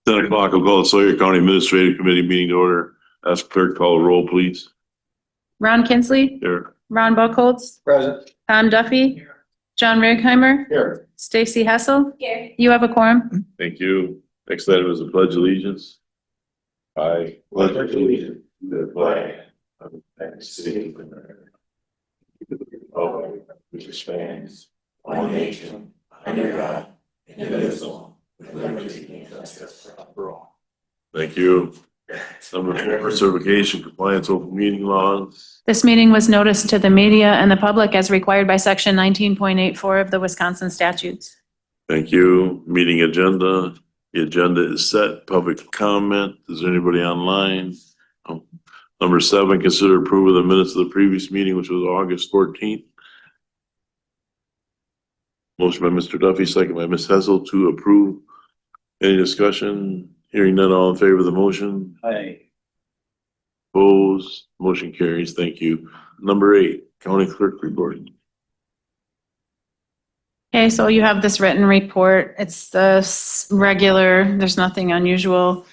10 o'clock, I'll call the Sawyer County Administrative Committee meeting to order. Ask clerk call a roll, please. Ron Kinsley, Here. Ron Buckholz, Present. Tom Duffy, John Righeimer, Here. Stacy Hessel. Here. You have a quorum. Thank you. Next item is the pledge of allegiance. I pledge allegiance to the flag of the United States of America, to the republic which stands one nation under God, indivisible, with liberty and justice for all. Thank you. Number 4, certification compliance open meeting laws. This meeting was noticed to the media and the public as required by section 19.84 of the Wisconsin statutes. Thank you. Meeting agenda. The agenda is set. Public comment. Is there anybody online? Number 7, consider approval of the minutes of the previous meeting, which was August 14th. Motion by Mr. Duffy, second by Ms. Hessel to approve. Any discussion? Hearing none, all in favor of the motion? Aye. Opposed? Motion carries. Thank you. Number 8, county clerk report. Okay, so you have this written report. It's the regular, there's nothing unusual.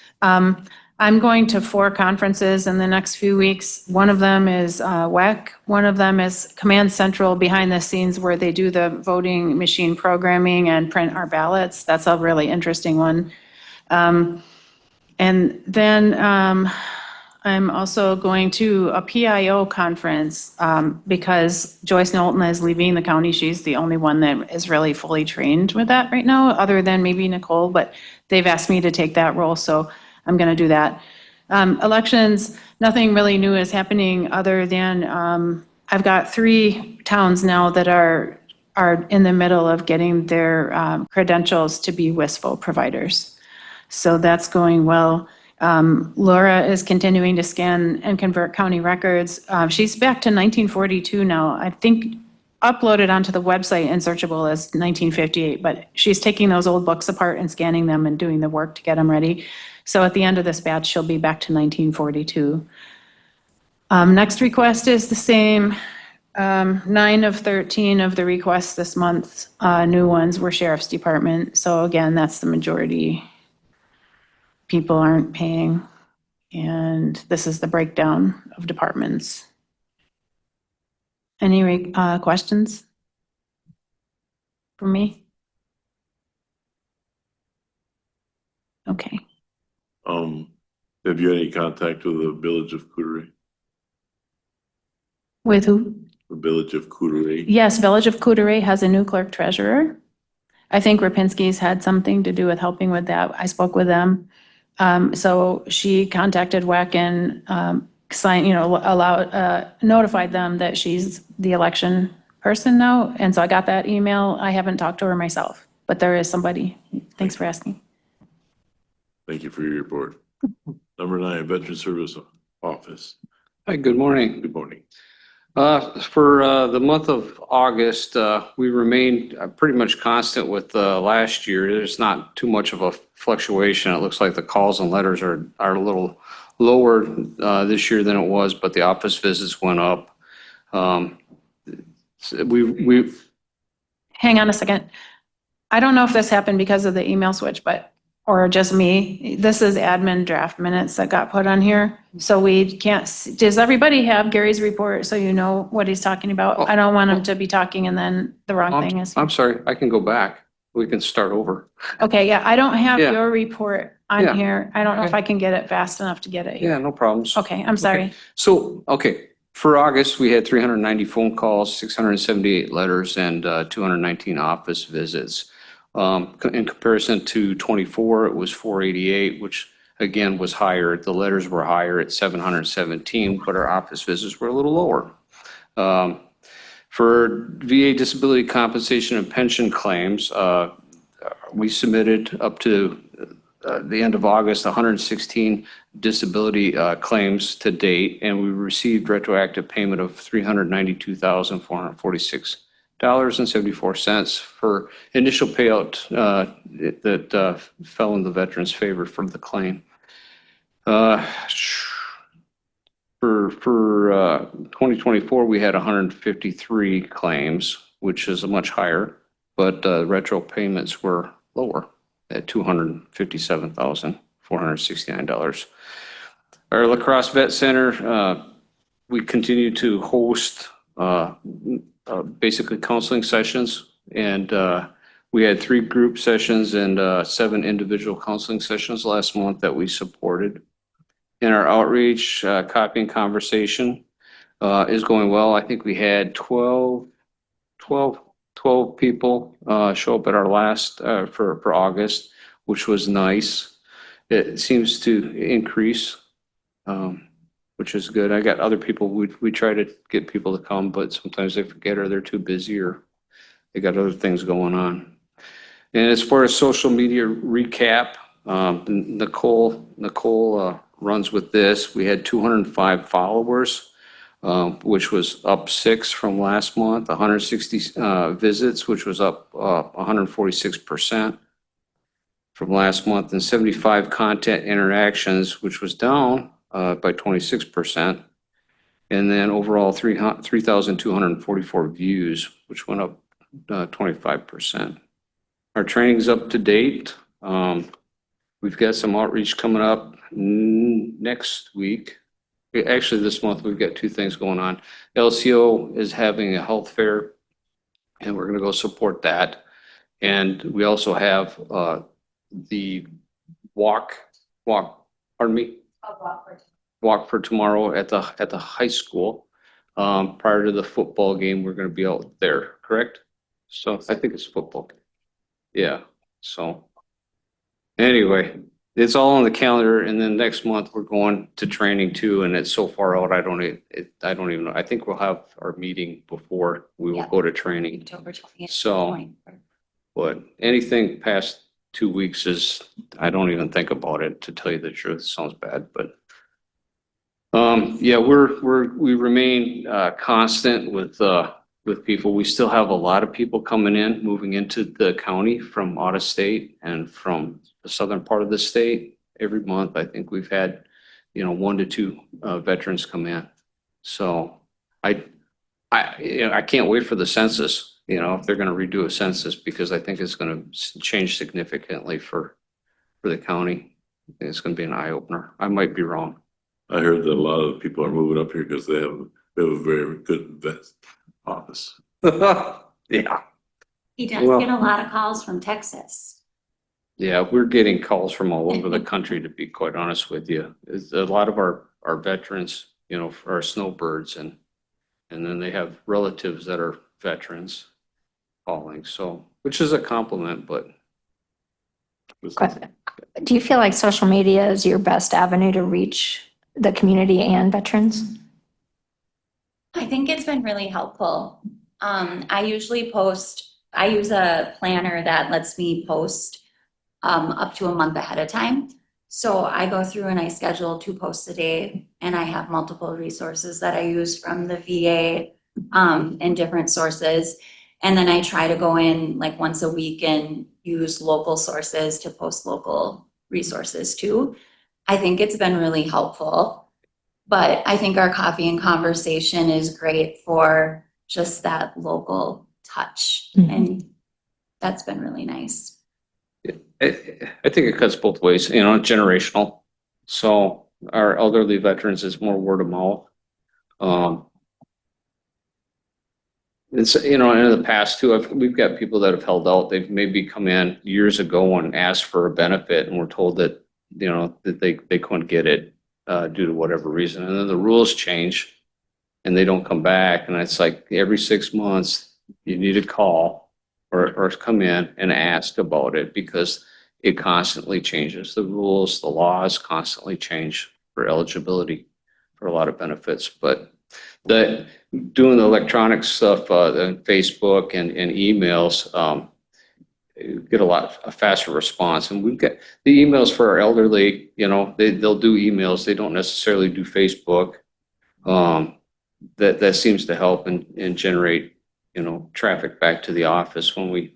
I'm going to 4 conferences in the next few weeks. One of them is WEC. One of them is Command Central behind the scenes where they do the voting machine programming and print our ballots. That's a really interesting one. And then I'm also going to a PIO conference because Joyce Knowlton is leaving the county. She's the only one that is really fully trained with that right now, other than maybe Nicole, but they've asked me to take that role, so I'm going to do that. Elections, nothing really new is happening other than I've got 3 towns now that are in the middle of getting their credentials to be WISFO providers. So that's going well. Laura is continuing to scan and convert county records. She's back to 1942 now. I think uploaded onto the website and searchable as 1958, but she's taking those old books apart and scanning them and doing the work to get them ready. So at the end of this batch, she'll be back to 1942. Next request is the same. 9 of 13 of the requests this month, new ones were Sheriff's Department. So again, that's the majority. People aren't paying. And this is the breakdown of departments. Any questions for me? Okay. Have you any contact with the village of Coudray? With who? The village of Coudray? Yes, Village of Coudray has a new clerk treasurer. I think Rapinski's had something to do with helping with that. I spoke with them. So she contacted WEC and notified them that she's the election person now. And so I got that email. I haven't talked to her myself, but there is somebody. Thanks for asking. Thank you for your report. Number 9, Veteran Service Office. Hi, good morning. Good morning. For the month of August, we remained pretty much constant with last year. There's not too much of a fluctuation. It looks like the calls and letters are a little lower this year than it was, but the office visits went up. We Hang on a second. I don't know if this happened because of the email switch, or just me. This is admin draft minutes that got put on here. So we can't, does everybody have Gary's report so you know what he's talking about? I don't want him to be talking and then the wrong thing is. I'm sorry, I can go back. We can start over. Okay, yeah, I don't have Yeah. your report Yeah. on here. I don't know if Okay. I can get it fast enough to get it here. Yeah, no problems. Okay, I'm sorry. So, for August, we had 390 phone calls, 678 letters, and 219 office visits. In comparison to 24, it was 488, which again was higher. The letters were higher at 717, but our office visits were a little lower. For VA disability compensation and pension claims, we submitted up to the end of August, 116 disability claims to date, and we received retroactive payment of $392,446.74 for initial payout that fell in the veteran's favor for the claim. For 2024, we had 153 claims, which is much higher, but retro payments were lower. at $257,469. Our Lacrosse Vet Center, we continue to host basically counseling sessions, and we had 3 group sessions and 7 individual counseling sessions last month that we supported. In our outreach, copy and conversation is going well. I think we had 12 people show up at our last for August, which was nice. It seems to increase, which is good. I got other people, we try to get people to come, but sometimes they forget or they're too busy or they got other things going on. And as far as social media recap, Nicole runs with this. We had 205 followers, which was up 6 from last month, 160 visits, which was up 146% from last month, and 75 content interactions, which was down by 26%. And then overall 3,244 views, which went up 25%. Our training's up to date. We've got some outreach coming up next week. Actually, this month we've got 2 things going on. LCO is having a health fair, and we're going to go support that. And we also have the walk for tomorrow at the high school. Prior to the football game, we're going to be out there, correct? So I think it's football. Yeah. So anyway, it's all on the calendar, and then next month we're going to training too, and it's so far out. I don't even know. I think we'll have our meeting before we will go to training. October 20th. So, but anything past 2 weeks is, I don't even think about it, to tell you the truth. It sounds bad, but yeah, we remain constant with people. We still have a lot of people coming in, moving into the county from out of state and from the southern part of the state. Every month, I think we've had, 1 to 2 veterans come in. So I can't wait for the census, if they're going to redo a census, because I think it's going to change significantly for the county. It's going to be an eye opener. I might be wrong. I heard that a lot of people are moving up here because they have a very good vet office. Yeah. He does Well- get a lot of calls from Texas. Yeah, we're getting calls from all over the country, to be quite honest with you. It's a lot of our veterans, are snowbirds, and then they have relatives that are veterans calling, so, which is a compliment, but. Do you feel like social media is your best avenue to reach the community and veterans? I think it's been really helpful. I usually I use a planner that lets me post up to a month ahead of time. So I go through and I schedule 2 posts a day, and I have multiple resources that I use from the VA and different sources. And then I try to go in like once a week and use local sources to post local resources too. I think it's been really helpful, but I think our coffee and conversation is great for just that local touch. Mhm. And that's been really nice. I think it cuts both ways, generational. So our elderly veterans is more word of mouth. It's, in the past too, we've got people that have held out. They've maybe come in years ago and asked for a benefit, and were told that, that they couldn't get it due to whatever reason. And then the rules change and they don't come back. And it's like every 6 months you need to call or come in and ask about it, because it constantly changes. The rules, the laws constantly change for eligibility for a lot of benefits. But doing the electronic stuff, Facebook and emails, get a faster response. And we've got the emails for our elderly, they'll do emails. They don't necessarily do Facebook. That seems to help and generate, traffic back to the office when we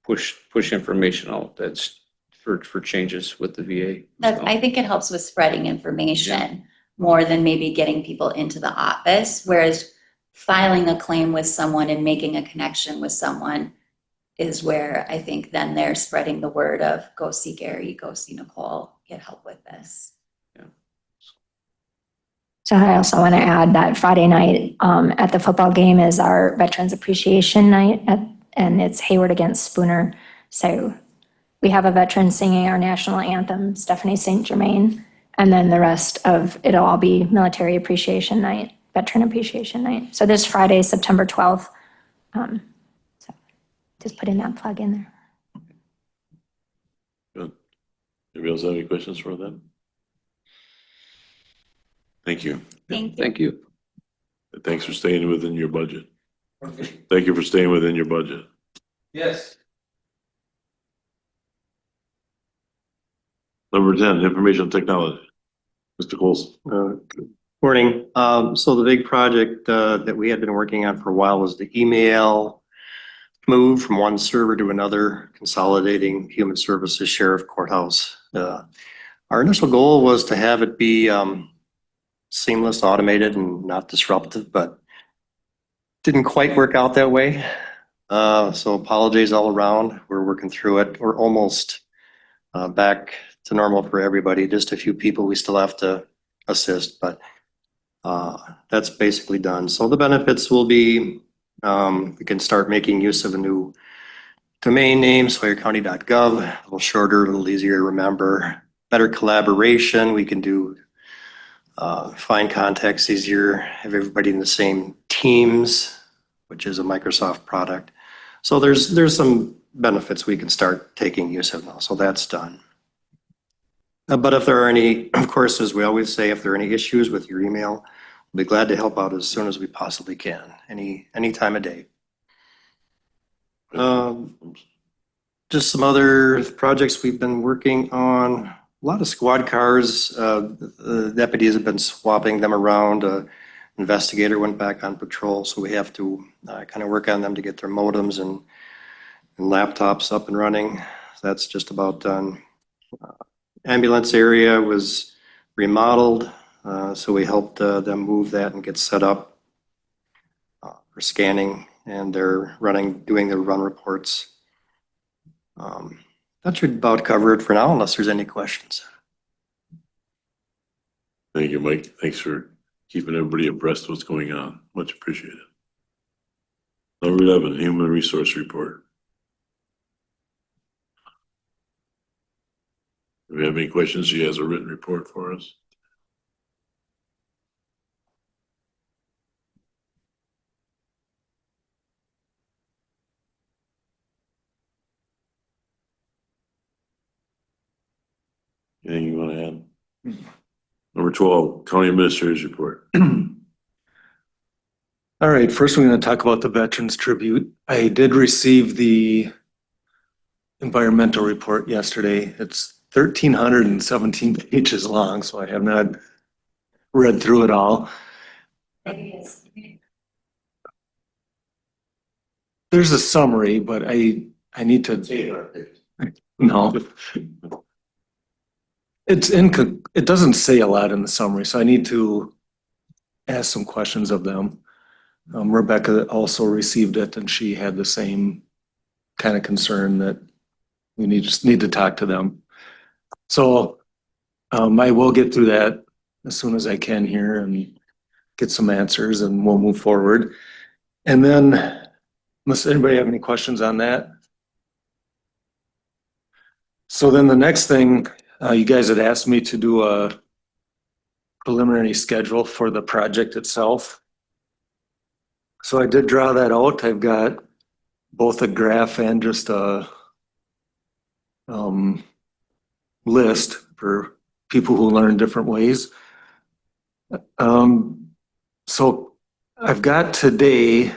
push information out. That's for changes with the VA. So, I think it helps with spreading information more than maybe getting people into the office, whereas filing a claim with someone and making a connection with someone is where I think then they're spreading the word of go see Gary, go see Nicole, get help with this. So I also want to add that Friday night at the football game is our Veterans Appreciation Night, and it's Hayward against Spooner. So we have a veteran singing our national anthem, Stephanie St. Germain, and then the rest of it'll all be Military Appreciation Night, Veteran Appreciation Night. So this Friday, September 12th. So just putting that plug in there. Good. Anybody else have any questions for them? Thank you. Thank you. Thank you. Thanks for staying within your budget. Thank you for staying within your budget. Yes. Number 10, information technology. Mr. Coles. Good morning. So the big project that we had been working on for a while was the email move from one server to another, consolidating human services, sheriff, courthouse. Our initial goal was to have it be seamless, automated, and not disruptive, but didn't quite work out that way. So apologies all around. We're working through it. We're almost back to normal for everybody. Just a few people we still have to assist, but that's basically done. So the benefits will be we can start making use of a new domain name, sawyercounty.gov, a little shorter, a little easier to remember. Better collaboration. We can do find contacts easier, have everybody in the same Teams, which is a Microsoft product. So there's some benefits we can start taking use of now. So that's done. But if there are any, of course, as we always say, if there are any issues with your email, we'll be glad to help out as soon as we possibly can, any time of day. Just some other projects we've been working on. A lot of squad cars. The deputies have been swapping them around. Investigator went back on patrol, so we have to kind of work on them to get their modems and laptops up and running. That's just about done. Ambulance area was remodeled, so we helped them move that and get set up for scanning, and they're doing their run reports. That should about cover it for now, unless there's any questions. Thank you, Mike. Thanks for keeping everybody abreast of what's going on. Much appreciated. Number 11, human resource report. If you have any questions, she has a written report for us. Anything you want to add? Number 12, county administrator's report. All right, first we're going to talk about the Veterans Tribute. I did receive the environmental report yesterday. It's 1,317 pages long, so I have not read through it all. There's a summary, but I need to. No. It doesn't say a lot in the summary, so I need to ask some questions of them. Rebecca also received it, and she had the same kind of concern that we just need to talk to them. So I will get through that as soon as I can here and get some answers, and we'll move forward. And then, unless anybody have any questions on that? So then the next thing, you guys had asked me to do a preliminary schedule for the project itself. So I did draw that out. I've got both a graph and just a list for people who learn different ways. So I've got today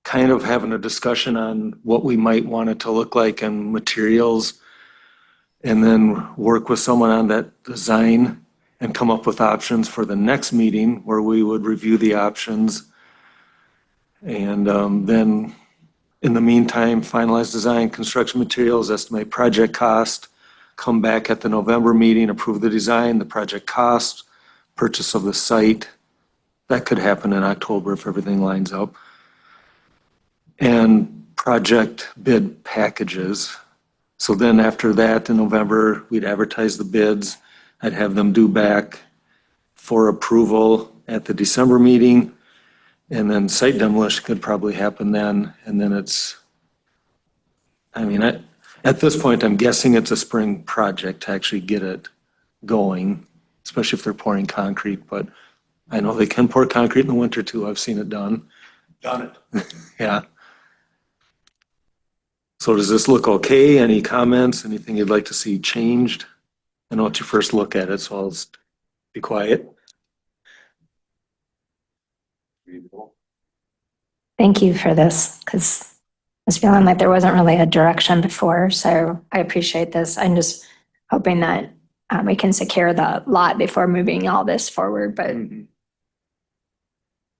kind of having a discussion on what we might want it to look like and materials, and then work with someone on that design and come up with options for the next meeting where we would review the options. And then in the meantime, finalize design, construction materials, estimate project cost, come back at the November meeting, approve the design, the project cost, purchase of the site. That could happen in October if everything lines up. And project bid packages. So then after that, in November, we'd advertise the bids. I'd have them due back for approval at the December meeting. And then site demolition could probably happen then. And then at this point, I'm guessing it's a spring project to actually get it going, especially if they're pouring concrete. But I know they can pour concrete in the winter too. I've seen it done. Done it. Yeah. So does this look okay? Any comments? Anything you'd like to see changed? I know it's your first look at it, so I'll just be quiet. Thank you for this, because I was feeling like there wasn't really a direction before, so I appreciate this. I'm just hoping that we can secure the lot before moving all this forward, but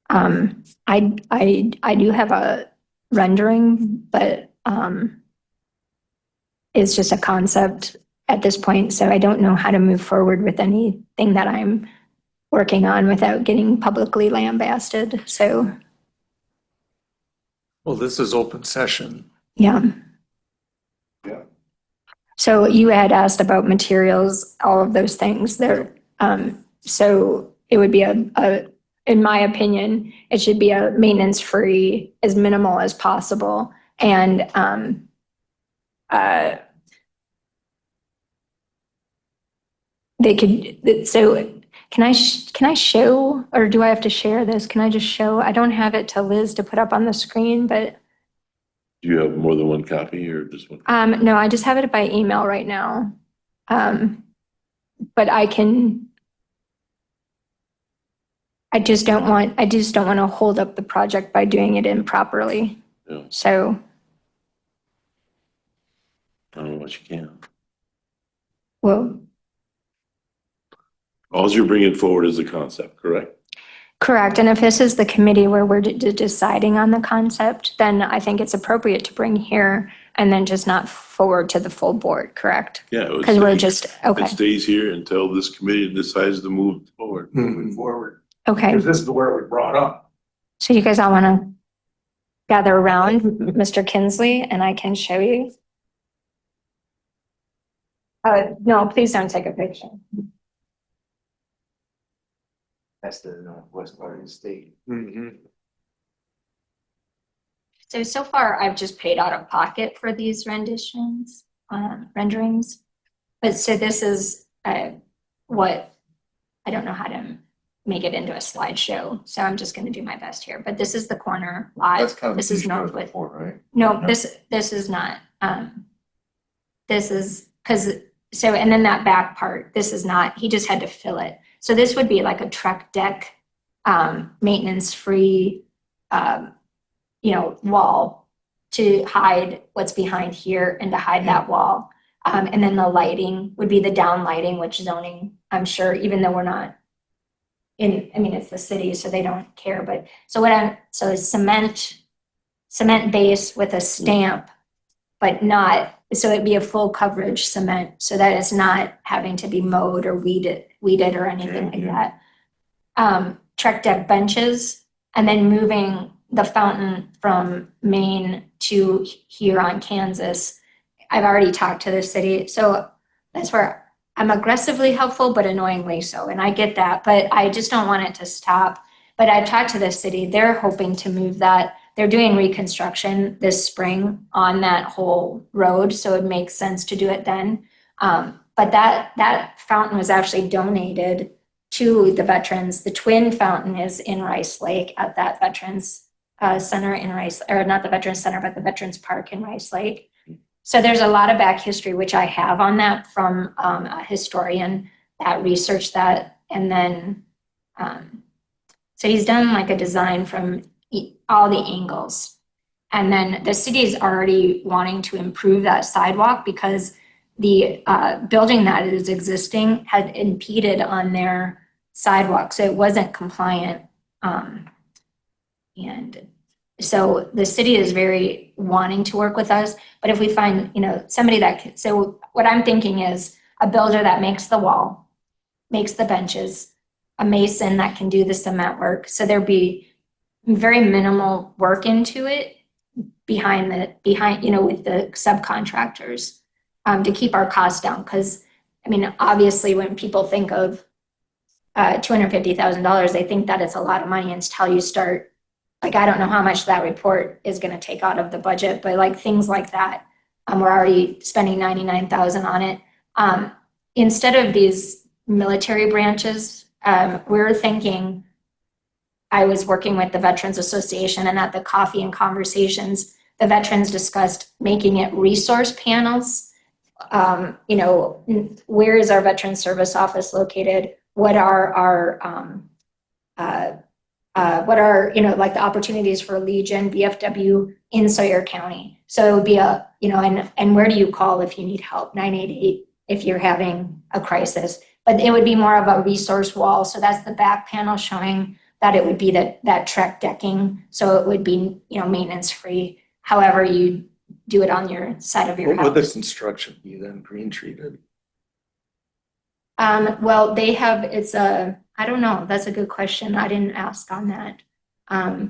I do have a rendering, but it's just a concept at this point, so I don't know how to move forward with anything that I'm working on without getting publicly lambasted, so Well, this is open session. yeah. Yeah. So you had asked about materials, all of those things there. So it would be in my opinion, it should be a maintenance-free, as minimal as possible. And they could, so can I show, or do I have to share this? Can I just show? I don't have it to Liz to put up on the screen, but Do you have more than one copy or just one? no, I just have it by email right now. But I just don't want to hold up the project by doing it improperly. Yeah. So, I don't know what you can. well, All you're bringing forward is the concept, correct? correct. And if this is the committee where we're deciding on the concept, then I think it's appropriate to bring here and then just not forward to the full board, correct? Yeah. it would Because we're stay- just, okay, It stays here until this committee decides to move forward. Moving forward. okay. this is where it was brought up. So you guys all want to gather around Mr. Kinsley and I can show you? No, please don't take a picture. That's the northwest part of the state. So far, I've just paid out of pocket for these renderings. But so this is what, I don't know how to make it into a slideshow, so I'm just gonna do my best here. But this is the corner lot. This is Northwood. Right? No, this is not. This is, so, and then that back part, this is not, he just had to fill it. So this would be like a truck deck, maintenance-free, wall to hide what's behind here and to hide that wall. And then the lighting would be the down lighting, which zoning, I'm sure, even though we're not it's the city, so they don't care, but, so it's cement base with a stamp, but not, so it'd be a full coverage cement, so that it's not having to be mowed or weeded or anything like that. Truck deck benches, and then moving the fountain from Maine to here on Kansas. I've already talked to the city, so that's where I'm aggressively helpful, but annoyingly so, and I get that, but I just don't want it to stop. But I've talked to the city, they're hoping to move that. They're doing reconstruction this spring on that whole road, so it makes sense to do it then. But that fountain was actually donated to the veterans. The twin fountain is in Rice Lake at that Veterans Center in Rice, or not the Veterans Center, but the Veterans Park in Rice Lake. So there's a lot of back history, which I have on that from a historian that researched that. And then, so he's done like a design from all the angles. And then the city is already wanting to improve that sidewalk because the building that is existing had impeded on their sidewalk, so it wasn't compliant. And so the city is very wanting to work with us, but if we find, somebody that, so what I'm thinking is a builder that makes the wall, makes the benches, a mason that can do the cement work, so there'd be very minimal work into it, behind, with the subcontractors, to keep our costs down. Because, I mean, obviously, when people think of $250,000, they think that it's a lot of money until you start, like, I don't know how much that report is gonna take out of the budget, but like things like that, we're already spending 99,000 on it. Instead of these military branches, we're thinking, I was working with the Veterans Association, and at the coffee and conversations, the veterans discussed making it resource panels. Where is our Veterans Service Office located? What are our, like the opportunities for Legion, VFW in Sawyer County? So it would be and where do you call if you need help? 988 if you're having a crisis. But it would be more of a resource wall. So that's the back panel showing that it would be that Trek decking. So it would be, maintenance free, however you do it on your side of your What would the house. construction be then, green treated? Well, they have, I don't know, that's a good question. I didn't ask on that. I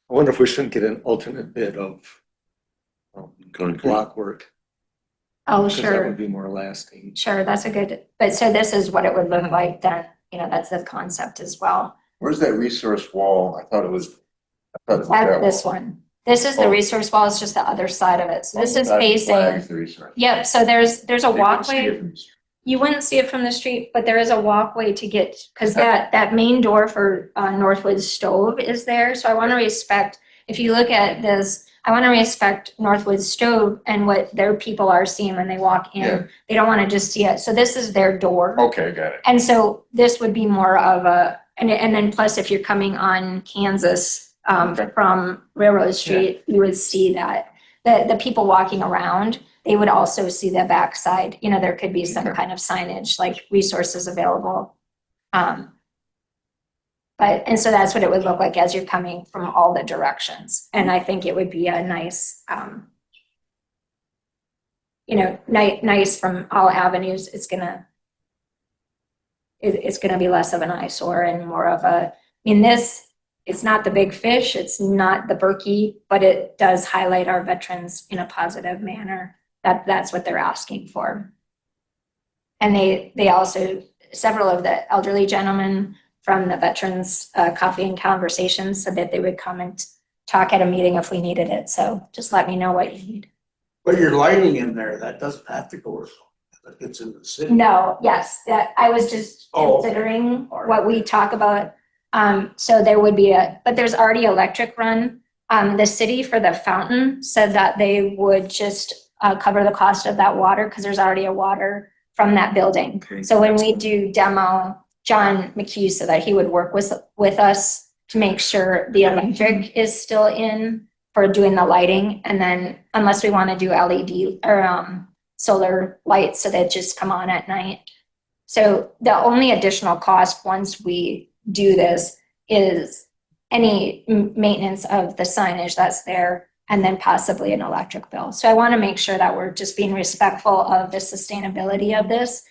wonder if we shouldn't get an alternate bid of Concrete. block work. Oh, Because that sure, would be more lasting. sure, that's a good, but so this is what it would look like then, that's the concept as well. Where's that resource wall? I thought it was That's that this wall. one. This is the Oh. resource wall, it's just the other side of it. So this is That facing, flags the resource. yep, so there's a They can see walkway. it from the street. You wouldn't see it from the street, but there is a walkway to get, because that main door for Northwood Stove is there. So I want to respect, if you look at this, I want to respect Northwood Stove and what their people are seeing when they walk in. Yeah. They don't want to just see it. So this is their door. Okay, got it. And so this would be more of and then plus if you're coming on Kansas from Railroad Street, you would see that. The people walking around, they would also see the backside. There could be some kind of signage, like resources available. And so that's what it would look like as you're coming from all the directions. And I think it would be a nice, nice from all avenues. It's gonna be less of an eyesore and more of it's not the big fish, it's not the Berkey, but it does highlight our veterans in a positive manner. That's what they're asking for. And they also, several of the elderly gentlemen from the Veterans Coffee and Conversations said that they would come and talk at a meeting if we needed it. So just let me know what you need. But your lighting in there, that doesn't have to go, that gets into the city. No, yes, that I was just Oh, okay. considering what we talk about. So there would be but there's already electric run. The city for the fountain said that they would just cover the cost of that water because there's already a water from that building. Okay. So when we do demo, John McHugh said that he would work with us to make sure the electric is still in for doing the lighting. And then unless we want to do LED or solar lights so that just come on at night. So the only additional cost once we do this is any maintenance of the signage that's there and then possibly an electric bill. So I want to make sure that we're just being respectful of the sustainability of this,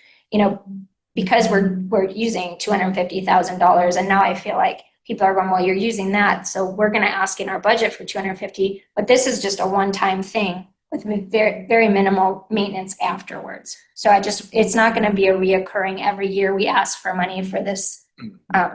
because we're using $250,000 and now I feel like people are going, well, you're using that. So we're going to ask in our budget for 250, but this is just a one-time thing with very, very minimal maintenance afterwards. So it's not going to be a reoccurring every year we ask for money for this.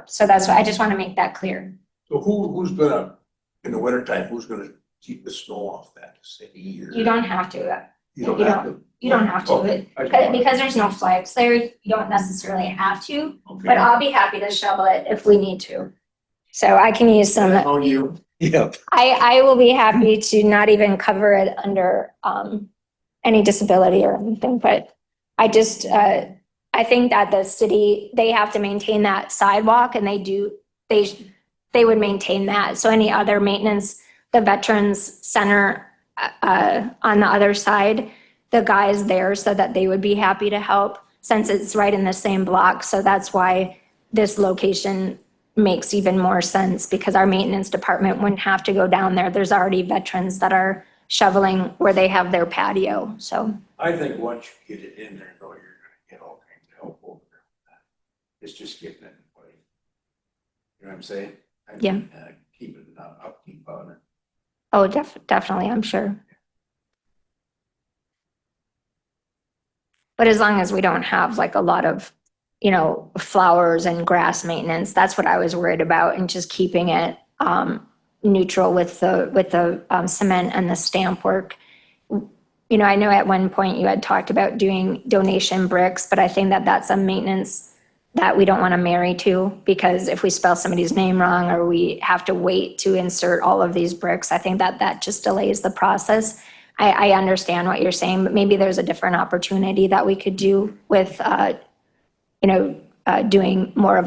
So that's why I just want to make that clear. So who's gonna, in the wintertime, who's gonna keep the snow off that city? Or- You don't have to. You don't you have to. You don't have to. Okay. I just wanted- Because there's no flags there, you don't necessarily have to, Okay. but I'll be happy to shovel it if we need to. So I can use some. Oh, you, Yep. I will be happy to not even cover it under any disability or anything, but I just, I think that the city, they have to maintain that sidewalk and they would maintain that. So any other maintenance, the Veterans Center on the other side, the guys there said that they would be happy to help since it's right in the same block. So that's why this location makes even more sense because our maintenance department wouldn't have to go down there. There's already veterans that are shoveling where they have their patio, so. I think once you get it in there, though, you're gonna get all kinds of help over there. It's just getting it in place. You know what I'm saying? Yeah. Keeping upkeep on it. Oh, definitely, I'm sure. But as long as we don't have like a lot of, flowers and grass maintenance, that's what I was worried about, and just keeping it neutral with the cement and the stamp work. I know at one point you had talked about doing donation bricks, but I think that that's a maintenance that we don't want to marry to, because if we spell somebody's name wrong or we have to wait to insert all of these bricks, I think that that just delays the process. I understand what you're saying, but maybe there's a different opportunity that we could do with, doing more of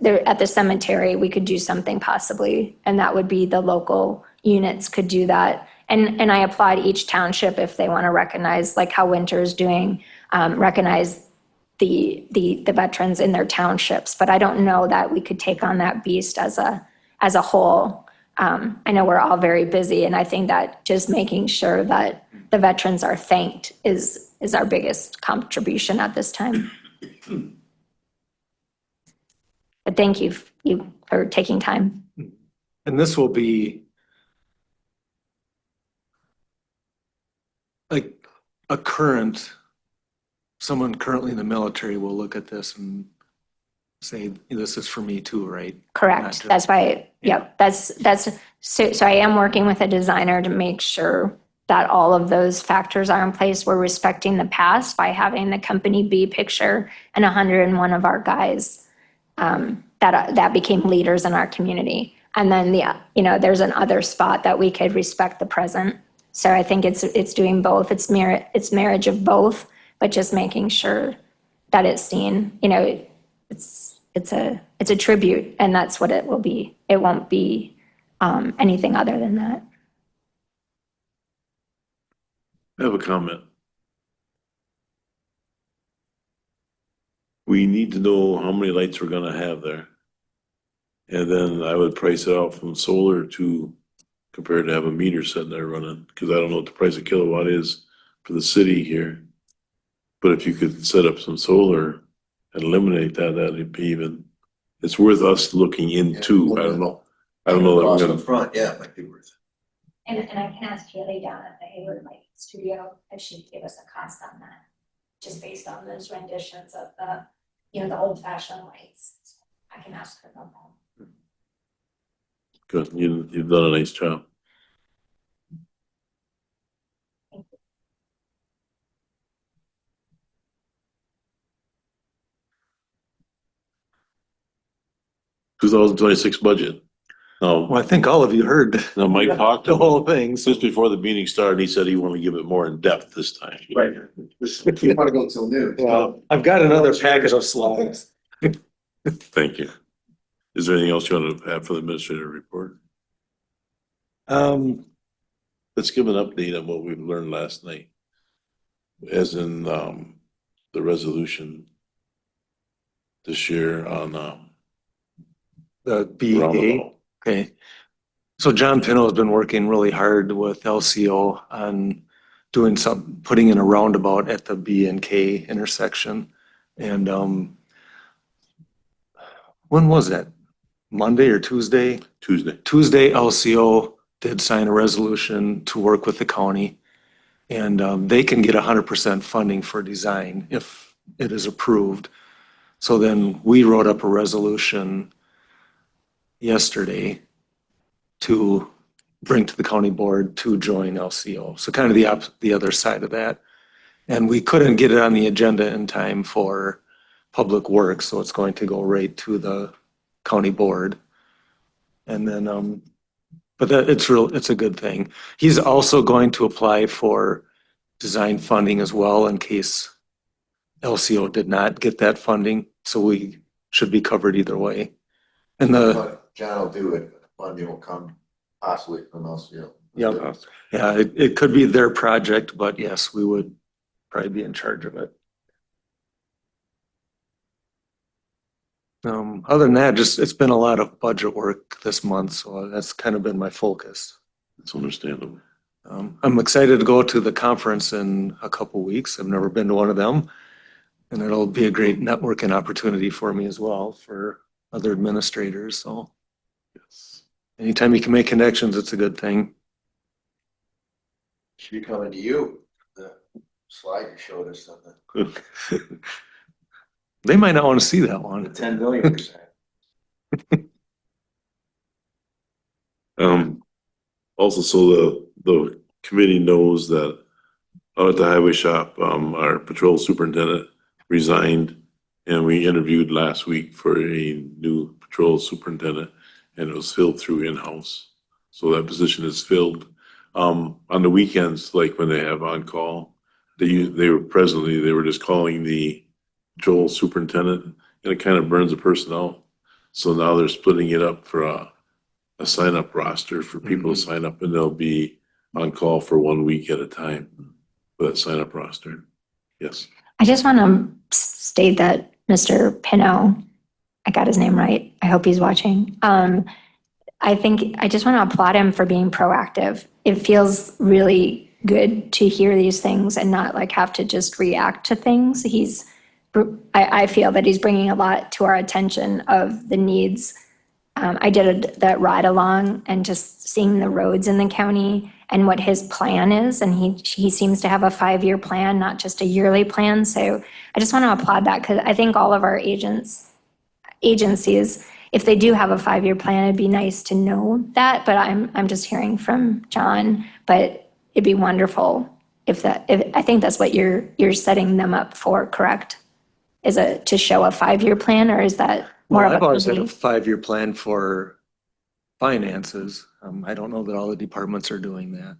there at the cemetery, we could do something possibly, and that would be the local units could do that. And I applaud each township if they want to recognize, like how Winter's doing, recognize the veterans in their townships, but I don't know that we could take on that beast as a whole. I know we're all very busy, and I think that just making sure that the veterans are thanked is our biggest contribution at this time. But thank you for taking time. And this will be like someone currently in the military will look at this and say, this is for me too, right? Not Correct. just- That's why, yep, so I am working with a designer to make sure that all of those factors are in place. We're respecting the past by having the company B picture and 101 of our guys that became leaders in our community. And then there's another spot that we could respect the present. So I think it's doing both. It's marriage of both, but just making sure that it's seen. It's a tribute, and that's what it will be. It won't be anything other than that. I have a comment. We need to know how many lights we're gonna have there. And then I would price it out from solar to compared to have a meter sitting there running, because I don't know what the price of kilowatt is for the city here. But if you could set up some solar and eliminate that, that'd be even, it's worth us looking into. I don't know. I don't know that we're Across the gonna, front, yeah, it might be worth it. And I can ask Haley down at the Hayward Light Studio if she'd give us a cost on that, just based on those renditions of the old fashioned lights. I can ask her about that. good, you've done a nice job. Two 2026 budget. Well, I think all of you heard Now Mike talked the to whole thing. So just before the meeting started, he said he wanted to give it more in depth this time. Right. You wanna go till noon. I've got another package of slides. Thank you. Is there anything else you want to add for the administrative report? Let's give an update on what we've learned last night. As in, the resolution this year on, The BA. roundabout. Okay. So John Pino has been working really hard with LCO on putting in a roundabout at the B and K intersection. And when was that? Monday or Tuesday? Tuesday. Tuesday, LCO did sign a resolution to work with the county. And they can get 100% funding for design if it is approved. So then we wrote up a resolution yesterday to bring to the county board to join LCO. So kind of the other side of that. And we couldn't get it on the agenda in time for public works, so it's going to go right to the county board. And then, but it's a good thing. He's also going to apply for design funding as well in case LCO did not get that funding. So we should be covered either way. And But John will do it, but the funding will come possibly from LCO. yeah, it could be their project, but yes, we would probably be in charge of it. Other than that, it's been a lot of budget work this month, so that's kind of been my focus. It's understandable. I'm excited to go to the conference in a couple weeks. I've never been to one of them. And it'll be a great networking opportunity for me as well, for other administrators, so. Yes. Anytime you can make connections, it's a good thing. Should be coming to you, the slide you showed us on the They might not want to see that one. 10 million%. Also, so the committee knows that out at the highway shop, our patrol superintendent resigned. And we interviewed last week for a new patrol superintendent and it was filled through in-house. So that position is filled. On the weekends, like when they have on-call, they were just calling the patrol superintendent and it kind of burns a person out. So now they're splitting it up for a sign-up roster for people to sign up and they'll be on call for 1 week at a time for that sign-up roster. Yes. I just want to state that Mr. Pino, I got his name right. I hope he's watching. I think I just want to applaud him for being proactive. It feels really good to hear these things and not like have to just react to things. I feel that he's bringing a lot to our attention of the needs. I did that ride along and just seeing the roads in the county and what his plan is. And he seems to have a 5-year plan, not just a yearly plan. So I just want to applaud that because I think all of our agencies, if they do have a 5-year plan, it'd be nice to know that. But I'm just hearing from John, but it'd be wonderful if I think that's what you're setting them up for, correct? Is it to show a 5-year plan or is that more Well, of I've a always had a committee? 5-year plan for finances. I don't know that all the departments are doing that.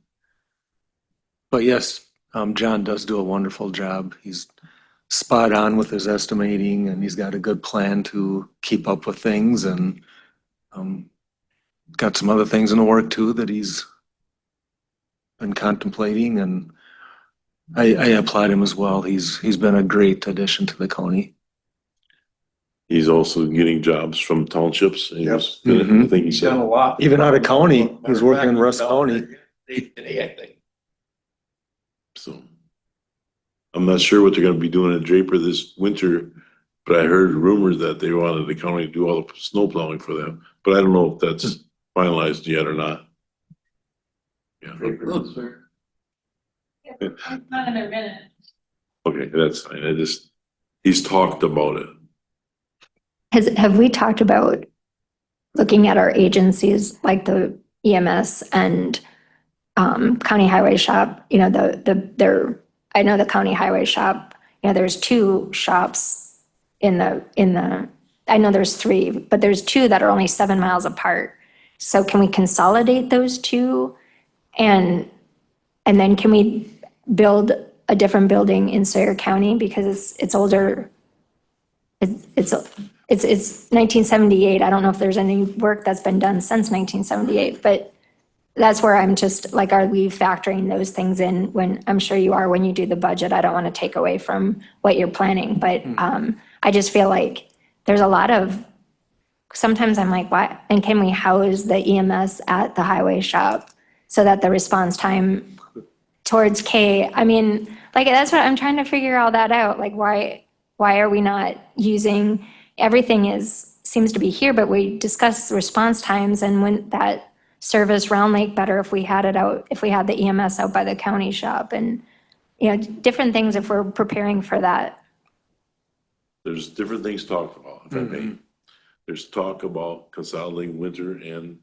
But yes, John does do a wonderful job. He's spot on with his estimating and he's got a good plan to keep up with things and got some other things in the work too that he's been contemplating and I applaud him as well. He's been a great addition to the county. He's also getting jobs from townships. And Yep. I think he He's done a said, lot. Even out of county, he's working in Russ County. Today, I think. so. I'm not sure what they're gonna be doing in Draper this winter, but I heard rumors that they wanted the county to do all the snow plowing for them. But I don't know if that's finalized yet or not. Yeah, Not in their minute. okay, that's fine. He's talked about it. Have we talked about looking at our agencies like the EMS and county highway shop? You know, I know the county highway shop, you know, there's 2 shops in the, I know there's 3, but there's 2 that are only 7 miles apart. So can we consolidate those 2? And then can we build a different building in Sawyer County because it's older? It's 1978. I don't know if there's any work that's been done since 1978, but that's where I'm just like, are we factoring those things in when, I'm sure you are when you do the budget. I don't want to take away from what you're planning, but I just feel like there's a lot of, sometimes I'm like, why? And can we house the EMS at the highway shop so that the response time towards K, I mean, like, that's what I'm trying to figure all that out. Like, why are we not using, everything seems to be here, but we discuss response times and when that service Round Lake better if we had it out, if we had the EMS out by the county shop and, you know, different things if we're preparing for that. There's different things talked about, if I may. There's talk about consolidating Winter and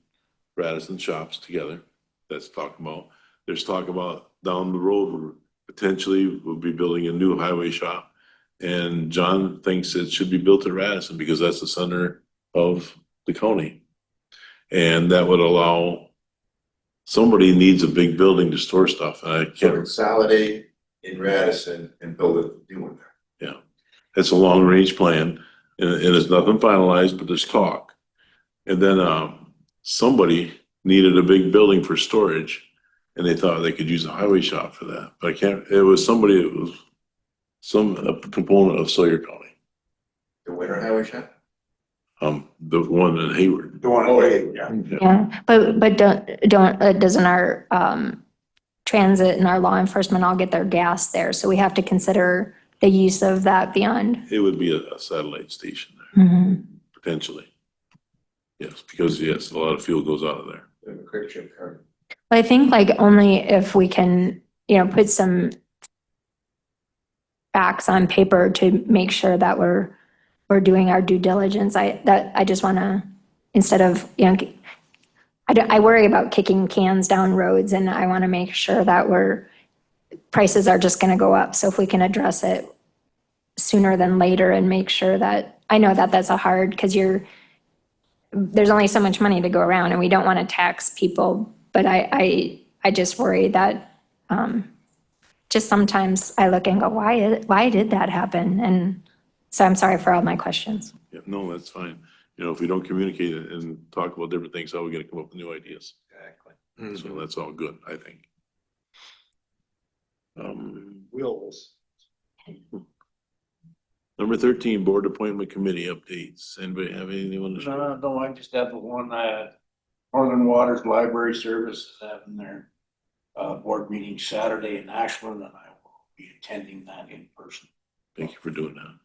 Radisson shops together. That's talked about. There's talk about down the road, potentially we'll be building a new highway shop. And John thinks it should be built at Radisson because that's the center of the county. And that would allow, somebody needs a big building to store stuff. And I So can't, consolidate in Radisson and build a new one there. yeah, it's a long range plan and it's nothing finalized, but there's talk. And then somebody needed a big building for storage and they thought they could use a highway shop for that. But I can't, it was somebody, it was a component of Sawyer County. The Winter Highway shop? The one in Hayward. The one, yeah. Yeah, but doesn't our transit and our law enforcement all get their gas there? So we have to consider the use of that beyond. It would be a satellite station there, potentially. Yes, because yes, a lot of fuel goes out of there. The quick chip card. I think like only if we can put some facts on paper to make sure that we're doing our due diligence. I just want to, instead of, I worry about kicking cans down roads, and I want to make sure that prices are just going to go up. So if we can address it sooner than later and make sure that, I know that that's a hard, because there's only so much money to go around, and we don't want to tax people, but I just worry that, just sometimes I look and go, why did that happen? And so I'm sorry for all my questions. Yeah, no, that's fine. If we don't communicate it and talk about different things, how are we gonna come up with new ideas? Exactly. So that's all good, I think. Wills. Number 13, board appointment committee updates. Anybody have anything they want to share? No, I just have the one, Northern Waters Library Service is having their board meeting Saturday in Ashland, and I will be attending that in person. Thank you for doing that.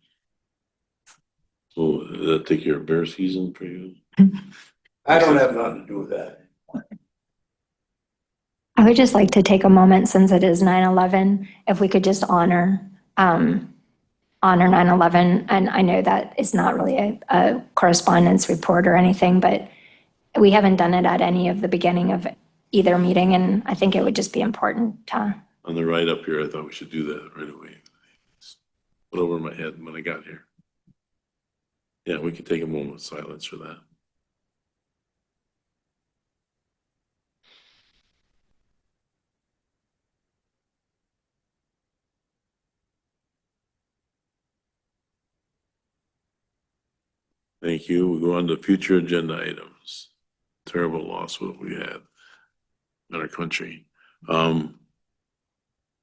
So does that take care of bear season for you? I don't have nothing to do with that. I would just like to take a moment, since it is 9/11, if we could just honor 9/11. And I know that it's not really a correspondence report or anything, but we haven't done it at any of the beginning of either meeting, and I think it would just be important to. On the right up here, I thought we should do that right away. Went over my head when I got here. Yeah, we could take a moment of silence for that. Thank you. We go on to future agenda items. Terrible loss what we had in our country.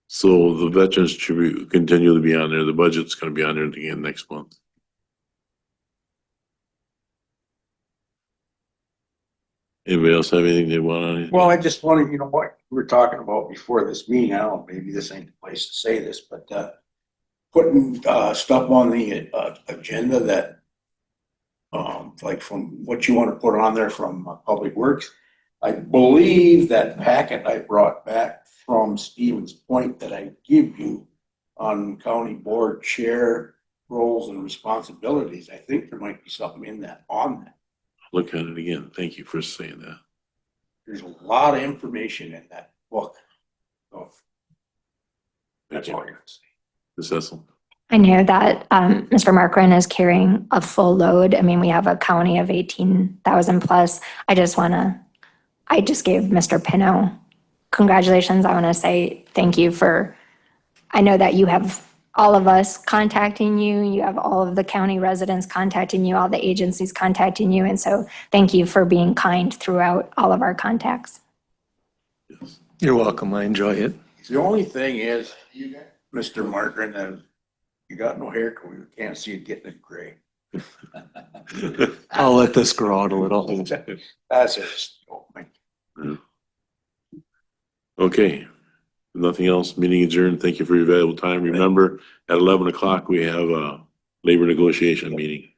So the veterans tribute continue to be on there. The budget's gonna be on there again next month. Anybody else have anything they want on it? Well, I just wanted, what we were talking about before this meeting, I don't know, maybe this ain't the place to say this, but putting stuff on the agenda that like from what you want to put on there from Public Works. I believe that packet I brought back from Stevens Point that I give you on county board chair roles and responsibilities, I think there might be something in that on that. Look at it again. Thank you for saying that. There's a lot of information in that book. So that's all I gotta say. Ms. Cecil? I know that Mr. Markren is carrying a full load. I mean, we have a county of 18,000 plus. I just gave Mr. Pino congratulations. I want to say thank you I know that you have all of us contacting you. You have all of the county residents contacting you, all the agencies contacting you. And so thank you for being kind throughout all of our contacts. Yes. You're welcome. I enjoy it. The only thing is, Mr. Margaret, that you got no hair, we can't see it getting it gray. I'll let this grow out a little. That's it. Okay. Nothing else. Meeting adjourned. Thank you for your valuable time. Remember, at 11 o'clock, we have a labor negotiation meeting.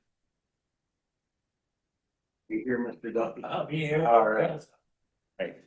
You hear Mr. Duffy? I'll be here. All right. Right.